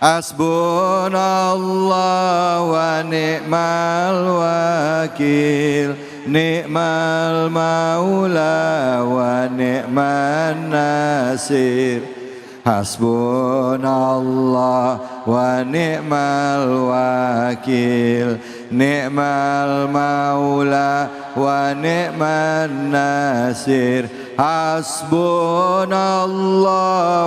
Hasbunallah wa ni'mal wakil, ni'mal maula wa ni'man nasir. Hasbunallah wa ni'mal wakil, ni'mal maula wa ni'man nasir. Hasbunallah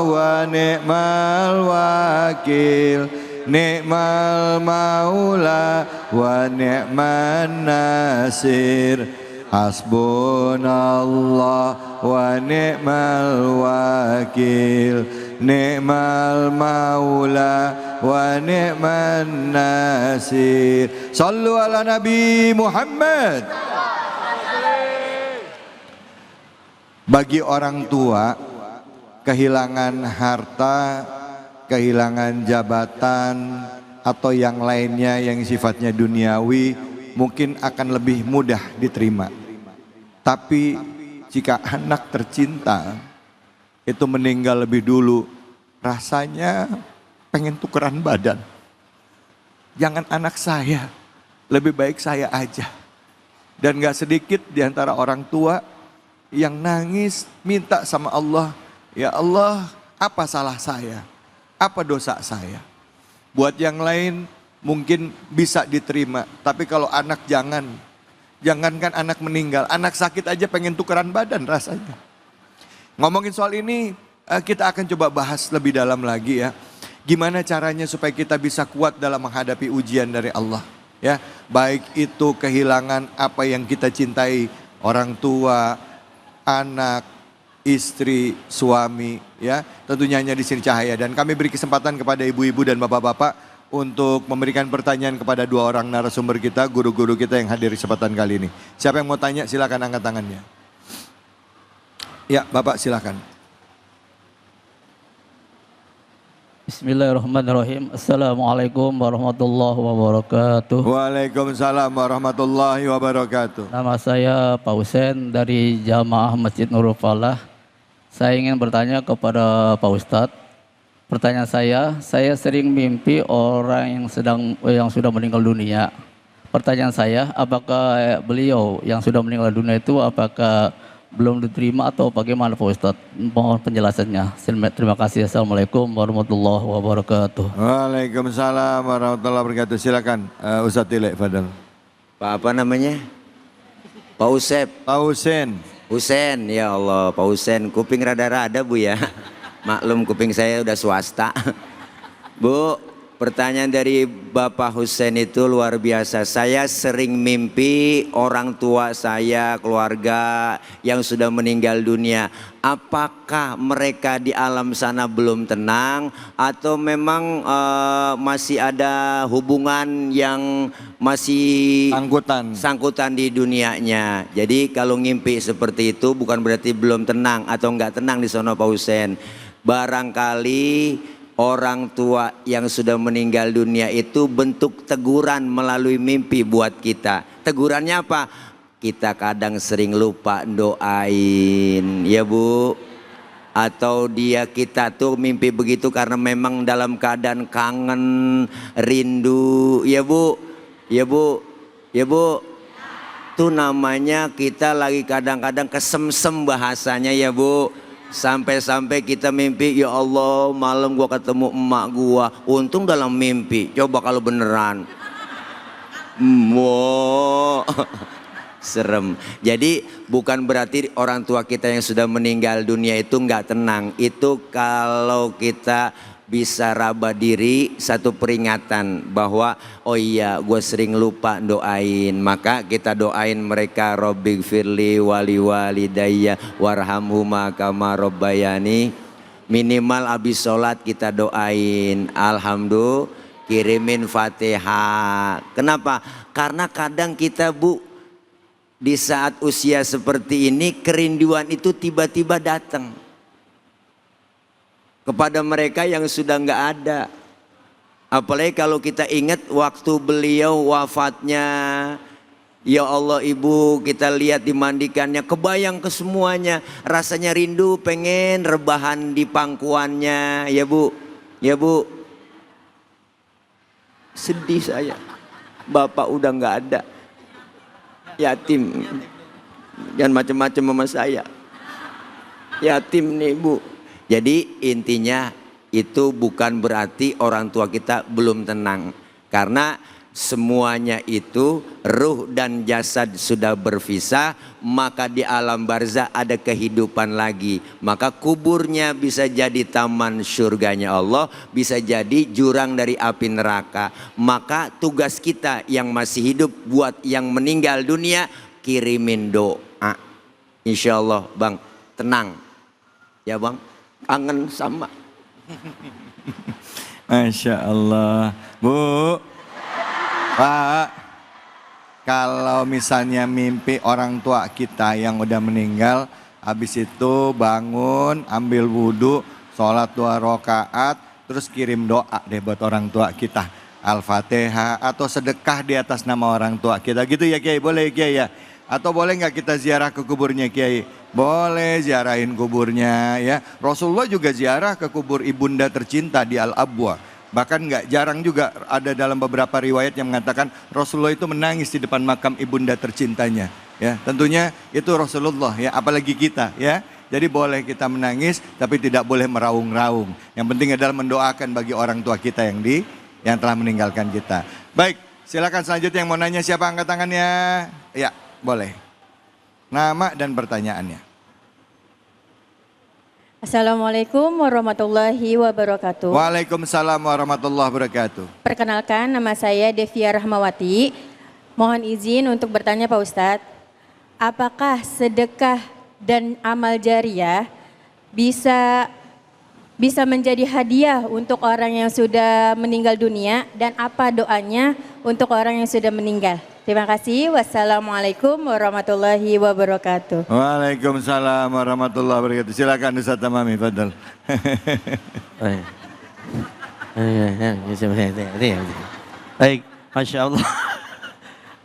wa ni'mal wakil, ni'mal maula wa ni'man nasir. Hasbunallah wa ni'mal wakil, ni'mal maula wa ni'man nasir. Sallu ala Nabi Muhammad. Bagi orang tua, kehilangan harta, kehilangan jabatan, atau yang lainnya yang sifatnya duniawi mungkin akan lebih mudah diterima. Tapi jika anak tercinta itu meninggal lebih dulu, rasanya pengen tukeran badan. Jangan anak saya, lebih baik saya aja. Dan gak sedikit di antara orang tua yang nangis minta sama Allah, ya Allah, apa salah saya? Apa dosa saya? Buat yang lain mungkin bisa diterima, tapi kalau anak jangankan anak meninggal, anak sakit aja pengen tukeran badan rasanya. Ngomongin soal ini, kita akan coba bahas lebih dalam lagi ya. Gimana caranya supaya kita bisa kuat dalam menghadapi ujian dari Allah. Ya, baik itu kehilangan apa yang kita cintai, orang tua, anak, istri, suami, ya. Tentunya hanya di sini Cahaya, dan kami beri kesempatan kepada ibu-ibu dan bapak-bapak untuk memberikan pertanyaan kepada dua orang narasumber kita, guru-guru kita yang hadir di kesempatan kali ini. Siapa yang mau tanya silakan angkat tangannya. Ya, Bapak silakan. Bismillahirrahmanirrahim. Assalamualaikum warahmatullahi wabarakatuh. Waalaikumsalam warahmatullahi wabarakatuh. Nama saya Pak Husen dari Jamaah Masjid Nurul Falah. Saya ingin bertanya kepada Pak Ustadz. Pertanyaan saya sering mimpi orang yang sudah meninggal dunia. Pertanyaan saya, apakah beliau yang sudah meninggal dunia itu apakah belum diterima atau bagaimana Pak Ustadz? Mohon penjelasannya. Terima kasih. Assalamualaikum warahmatullahi wabarakatuh. Waalaikumsalam warahmatullahi wabarakatuh. Silakan Ustadz Tilek Fadal. Pak apa namanya? Pak Usep. Pak Husen. Husen, ya Allah, Pak Husen. Kuping rada-rada Bu ya. Maklum kuping saya udah swasta. Bu, pertanyaan dari Bapak Husen itu luar biasa. Saya sering mimpi orang tua saya, keluarga yang sudah meninggal dunia. Apakah mereka di alam sana belum tenang atau memang masih ada hubungan yang masih sangkutan di dunianya? Jadi kalau ngimpi seperti itu bukan berarti belum tenang atau enggak tenang di sono Pak Husen. Barangkali orang tua yang sudah meninggal dunia itu bentuk teguran melalui mimpi buat kita. Tegurannya apa? Kita kadang sering lupa doain, ya Bu. Atau kita tuh mimpi begitu karena memang dalam keadaan kangen, rindu, ya Bu. Ya Bu, ya Bu. Itu namanya kita lagi kadang-kadang kesemsem bahasanya ya Bu. Sampai-sampai kita mimpi, ya Allah malam gua ketemu emak gua, untung dalam mimpi, coba kalau beneran. Wow. Serem. Jadi bukan berarti orang tua kita yang sudah meninggal dunia itu nggak tenang. Itu kalau kita bisa raba diri, satu peringatan bahwa oh iya gue sering lupa doain, maka kita doain mereka, Robbighfirli wali walidayya warhamhuma kama robbayani. Minimal abis sholat kita doain alhamdulillah, kirimin Fatihah. Kenapa? Karena kadang kita Bu di saat usia seperti ini kerinduan itu tiba-tiba datang kepada mereka yang sudah nggak ada. Apalagi kalau kita ingat waktu beliau wafatnya, ya Allah Ibu kita lihat dimandikannya, kebayang ke semuanya, rasanya rindu pengen rebahan di pangkuannya, ya Bu, ya Bu. sedih saya. Bapak udah nggak ada. Yatim. Jangan macam-macam sama saya. Yatim nih Bu. Jadi intinya itu bukan berarti orang tua kita belum tenang. Karena semuanya itu ruh dan jasad sudah berpisah, maka di alam barzah ada kehidupan lagi. Maka kuburnya bisa jadi taman surganya Allah, bisa jadi jurang dari api neraka. Maka tugas kita yang masih hidup buat yang meninggal dunia, kirimin doa. Insya Allah Bang, tenang ya Bang, kangen sama. Masya Allah. Bu, Pak, kalau misalnya mimpi orang tua kita yang udah meninggal, habis itu bangun, ambil wudhu, sholat 2 rakaat, terus kirim doa deh buat orang tua kita. Al-Fatihah atau sedekah di atas nama orang tua kita. Gitu ya Kiai, boleh Kiai ya? Atau boleh nggak kita ziarah ke kuburnya Kiai? Boleh, ziarahin kuburnya ya. Rasulullah juga ziarah ke kubur ibunda tercinta di Al-Abwa. Bahkan nggak jarang juga ada dalam beberapa riwayat yang mengatakan Rasulullah itu menangis di depan makam ibunda tercintanya. Ya, tentunya itu Rasulullah ya, apalagi kita ya. Jadi boleh kita menangis tapi tidak boleh meraung-raung. Yang penting adalah mendoakan bagi orang tua kita yang telah meninggalkan kita. Baik, silakan selanjutnya yang mau nanya siapa, angkat tangannya. Ya, boleh. Nama dan pertanyaannya. Assalamualaikum warahmatullahi wabarakatuh. Waalaikumsalam warahmatullahi wabarakatuh. Perkenalkan, nama saya Devia Rahmawati. Mohon izin untuk bertanya Pak Ustadz, apakah sedekah dan amal jariah bisa menjadi hadiah untuk orang yang sudah meninggal dunia, dan apa doanya untuk orang yang sudah meninggal? Terima kasih. Wassalamualaikum warahmatullahi wabarakatuh. Waalaikumsalam warahmatullahi wabarakatuh. Silakan Ustaz Tamami, fadal. Baik, Masya Allah.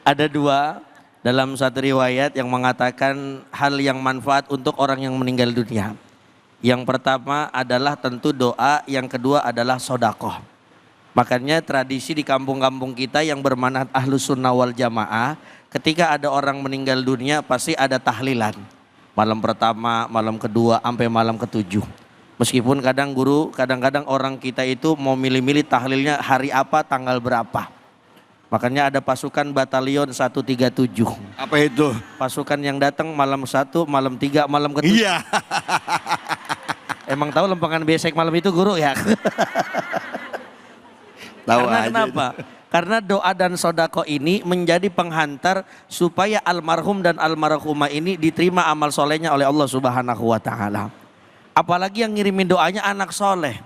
Ada 2 dalam satu riwayat yang mengatakan hal yang manfaat untuk orang yang meninggal dunia. Yang pertama adalah tentu doa, yang kedua adalah sodakoh. Makanya tradisi di kampung-kampung kita yang bermanat Ahlus Sunnah wal Jamaah, ketika ada orang meninggal dunia pasti ada tahlilan. Malam pertama, malam kedua, sampai malam ke-7. Meskipun kadang-kadang orang kita itu mau milih-milih tahlilnya hari apa, tanggal berapa. Makanya ada pasukan batalion 137. Apa itu? Pasukan yang datang malam 1, malam 3, malam ke-7. Iya. Emang tahu lempengan besek malam itu guru ya? Tahu Karena aja kenapa? itu. Karena doa dan sodako ini menjadi penghantar supaya almarhum dan almarhumah ini diterima amal solehnya oleh Allah Subhanahu wa Ta'ala. Apalagi yang ngirimin doanya anak soleh.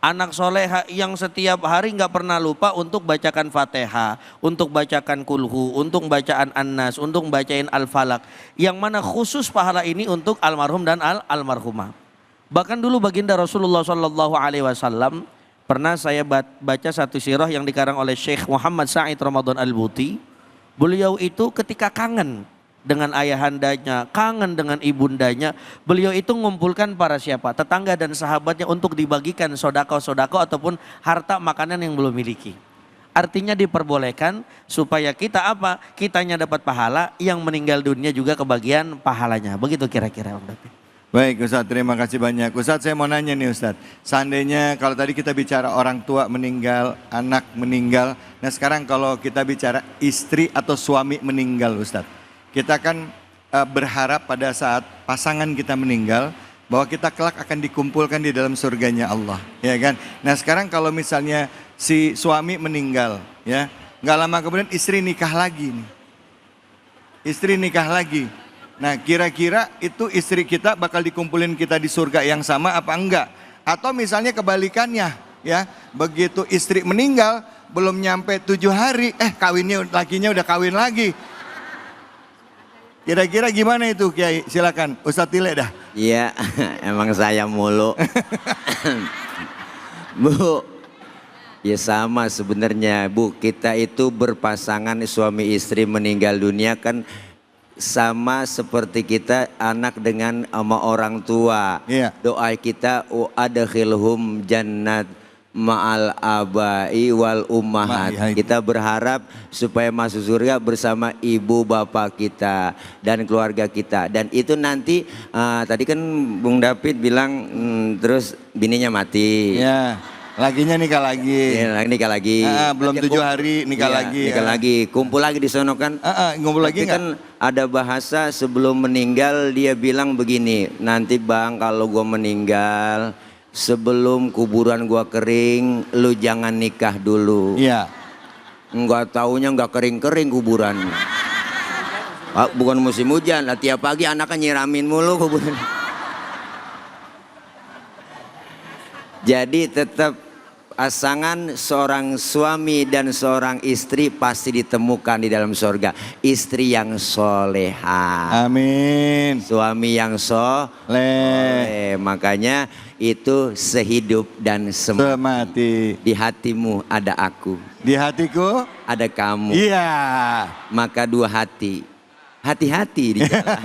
Anak soleh yang setiap hari nggak pernah lupa untuk bacakan Fatihah, untuk bacakan kulhu, untuk bacaan An-Nas, untuk bacain Al-Falak. Yang mana khusus pahala ini untuk almarhum dan almarhumah. Bahkan dulu baginda Rasulullah Sallallahu Alaihi Wasallam pernah saya baca satu sirah yang dikarang oleh Syekh Muhammad Said Ramadan Al-Buti. Beliau itu ketika kangen dengan ayahandanya, kangen dengan ibundanya, beliau itu mengumpulkan para siapa? Tetangga dan sahabatnya untuk dibagikan sodako-sodako ataupun harta makanan yang belum miliki. Artinya diperbolehkan supaya kita apa? Kitanya dapat pahala, yang meninggal dunia juga kebagian pahalanya. Begitu kira-kira Om David. Baik Ustaz, terima kasih banyak. Ustaz, saya mau nanya nih Ustaz. Seandainya kalau tadi kita bicara orang tua meninggal, anak meninggal. Nah sekarang kalau kita bicara istri atau suami meninggal Ustaz. Kita kan berharap pada saat pasangan kita meninggal bahwa kita kelak akan dikumpulkan di dalam surganya Allah, ya kan? Nah sekarang kalau misalnya si suami meninggal, ya, nggak lama kemudian istri nikah lagi nih. Istri nikah lagi. Nah kira-kira itu istri kita bakal dikumpulin kita di surga yang sama apa enggak? Atau misalnya kebalikannya, ya, begitu istri meninggal belum nyampe 7 hari, lakinya udah kawin lagi. Kira-kira gimana itu Kiai? Silakan Ustadz Tile dah. Iya, emang saya mulu. Bu, ya sama sebenarnya Bu, kita itu berpasangan suami istri meninggal dunia kan sama seperti kita anak dengan sama orang tua. Iya. Doa kita adkhilhum jannat ma'al abai wal ummahat. Kita berharap supaya masuk surga bersama ibu bapak kita dan keluarga kita. Dan itu nanti tadi kan Bung David bilang terus bininya mati. Ya, laginya nikah lagi. Ya, nikah lagi. Belum 7 hari nikah lagi. Nikah lagi, kumpul lagi di sono kan. Ngumpul lagi kan ada bahasa sebelum meninggal dia bilang begini, nanti Bang kalau gua meninggal sebelum kuburan gua kering, lu jangan nikah dulu. Iya. Enggak taunya enggak kering-kering kuburan. Bukan musim hujan, lah tiap pagi anaknya nyiramin mulu kuburan. Jadi tetap pasangan seorang suami dan seorang istri pasti ditemukan di dalam surga. Istri yang soleha. Amin. Suami yang soleh. Makanya itu sehidup dan semati. Di hatimu ada aku. Di hatiku ada kamu. Iya. Maka 2 hati. Hati-hati di jalan.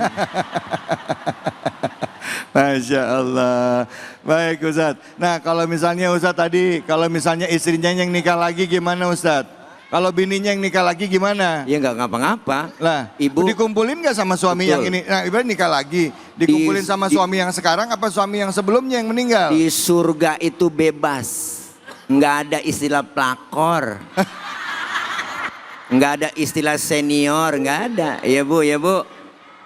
Masya Allah. Baik Ustadz. Nah kalau misalnya Ustadz tadi, kalau misalnya istrinya yang nikah lagi gimana Ustadz? Kalau bininya yang nikah lagi gimana? Ya nggak ngapa-ngapa. Lah, ibu dikumpulin nggak sama suami yang ini? Nah, ibarat nikah lagi, dikumpulin sama suami yang sekarang apa suami yang sebelumnya yang meninggal? Di surga itu bebas, nggak ada istilah pelakor, nggak ada istilah senior, nggak ada. Ya Bu, ya Bu.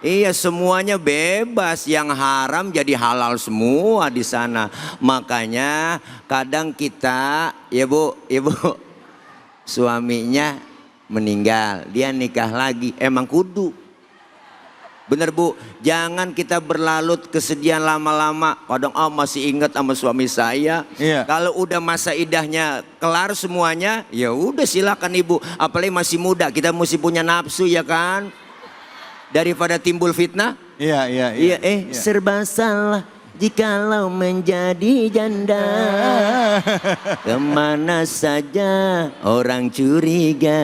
Iya semuanya bebas, yang haram jadi halal semua di sana. Makanya kadang kita, ya Bu, suaminya meninggal, dia nikah lagi, emang kudu. Bener Bu, jangan kita berlarut kesedihan lama-lama. Kadang masih ingat sama suami saya. Iya. Kalau udah masa idahnya kelar semuanya, ya udah silakan Ibu. Apalagi masih muda, kita mesti punya nafsu ya kan. Daripada timbul fitnah. Iya. Serba salah jikalau menjadi janda. Kemana saja orang curiga.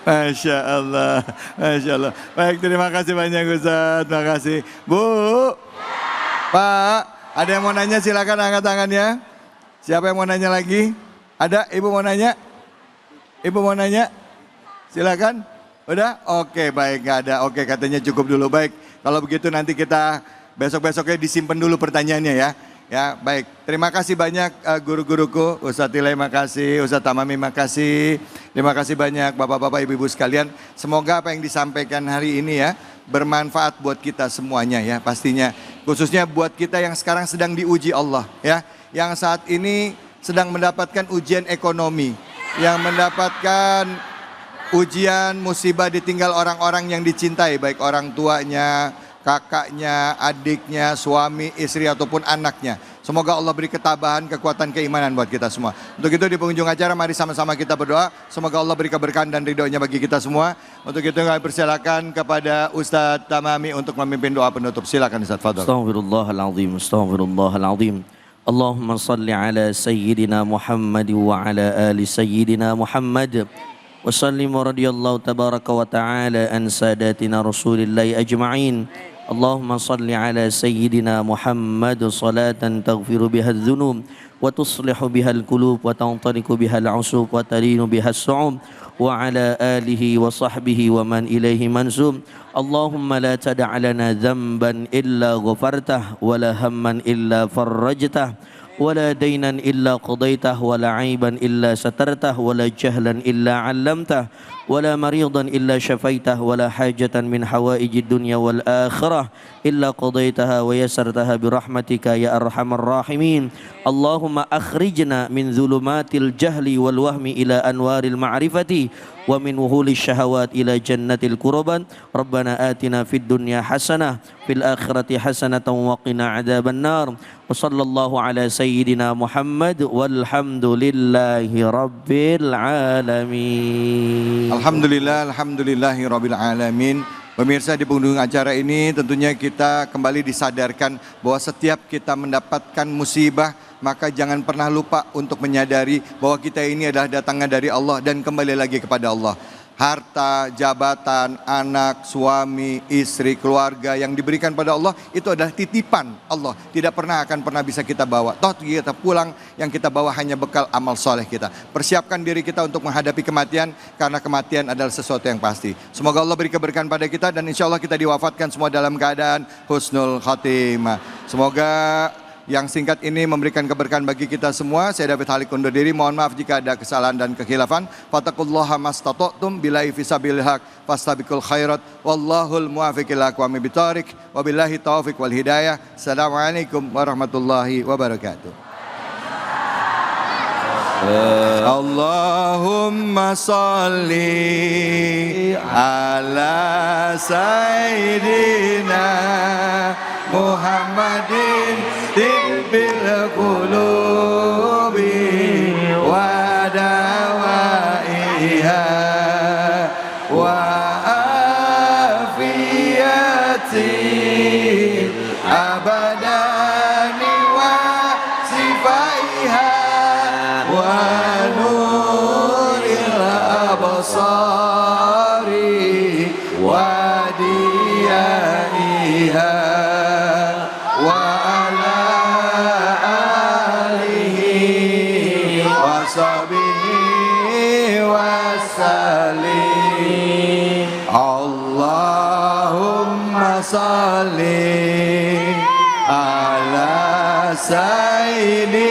Masya Allah, Masya Allah. Baik, terima kasih banyak Ustadz, terima kasih. Bu, Pak, ada yang mau nanya silakan angkat tangannya. Siapa yang mau nanya lagi? Ada, Ibu mau nanya? Ibu mau nanya? Silakan. Udah? Oke, baik, nggak ada. Oke, katanya cukup dulu. Baik, kalau begitu nanti kita besok-besoknya disimpan dulu pertanyaannya ya. Ya, baik. Terima kasih banyak guru-guruku. Ustadz Tilai makasih, Ustadz Tamami makasih. Terima kasih banyak Bapak-bapak, Ibu-ibu sekalian. Semoga apa yang disampaikan hari ini ya bermanfaat buat kita semuanya ya pastinya. Khususnya buat kita yang sekarang sedang diuji Allah ya. Yang saat ini sedang mendapatkan ujian ekonomi. Yang mendapatkan ujian musibah ditinggal orang-orang yang dicintai, baik orang tuanya, kakaknya, adiknya, suami, istri ataupun anaknya. Semoga Allah beri ketabahan, kekuatan, keimanan buat kita semua. Untuk itu di penghujung acara mari sama-sama kita berdoa. Semoga Allah beri keberkahan dan ridhonya bagi kita semua. Untuk itu kami persilakan kepada Ustadz Tamami untuk memimpin doa penutup. Silakan Ustadz, fadhal. Astaghfirullahaladzim, astaghfirullahaladzim. Allahumma salli ala Sayyidina Muhammad wa ala ali Sayyidina Muhammad. وسلم رضي الله تبارك وتعالى عن ساداتنا رسول الله أجمعين اللهم صل على سيدنا محمد صلاة تغفر بها الذنوب وتصلح بها القلوب وتنطلق بها العصوب وتلين بها الصعوب وعلى آله وصحبه ومن إليه منسوب اللهم لا تدع لنا ذنبا إلا غفرته ولا هما إلا فرجته ولا دينا إلا قضيته ولا عيبا إلا سترته ولا جهلا إلا علمته ولا مريضا إلا شفيته ولا حاجة من حوائج الدنيا والآخرة إلا قضيتها ويسرتها برحمتك يا أرحم الراحمين اللهم أخرجنا من ظلمات الجهل والوهم إلى أنوار المعرفة ومن وهول الشهوات إلى جنة القربان ربنا آتنا في الدنيا حسنة في الآخرة حسنة وقنا عذاب النار وصلى الله على سيدنا محمد والحمد لله رب العالمين. Alhamdulillahi Rabbil Alamin. Pemirsa, di penghujung acara ini tentunya kita kembali disadarkan bahwa setiap kita mendapatkan musibah maka jangan pernah lupa untuk menyadari bahwa kita ini adalah datangnya dari Allah dan kembali lagi kepada Allah. harta, jabatan, anak, suami, istri, keluarga yang diberikan pada Allah itu adalah titipan Allah. Tidak akan pernah bisa kita bawa. Toh kita pulang yang kita bawa hanya bekal amal soleh kita. Persiapkan diri kita untuk menghadapi kematian karena kematian adalah sesuatu yang pasti. Semoga Allah beri keberkahan pada kita dan insya Allah kita diwafatkan semua dalam keadaan husnul khotimah. Semoga yang singkat ini memberikan keberkahan bagi kita semua. Saya David Halik undur diri. Mohon maaf jika ada kesalahan dan kekhilafan. Fattaqullaha mastata'tum billahi fisabilil haq fastabiqul khairat wallahul muwaffiq ila aqwamit thoriq wabillahi taufiq wal hidayah. Assalamualaikum warahmatullahi wabarakatuh. Allahumma salli ala sayyidina Muhammadin tibbil qulubi wa dawaiha wa afiyati abadani wa sifaiha wa nuril absari wa diyaiha Allahumma salli ala sayyidina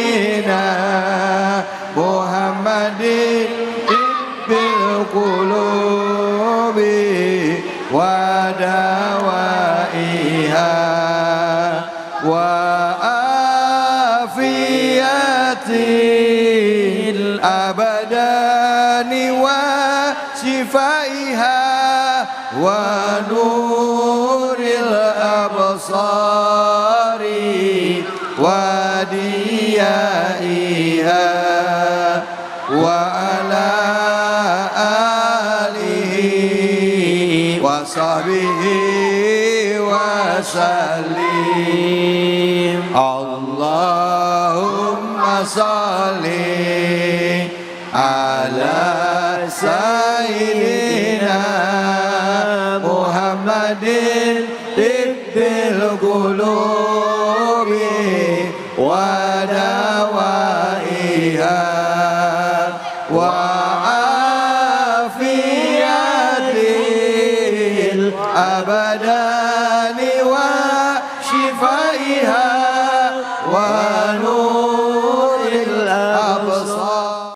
Muhammadin tibbil qulubi wa dawaiha wa afiyatil abadani wa sifaiha wa nuril absari wa diyaiha wa ala alihi wa sahbihi wa sallim. Allahumma salli ala sayyidina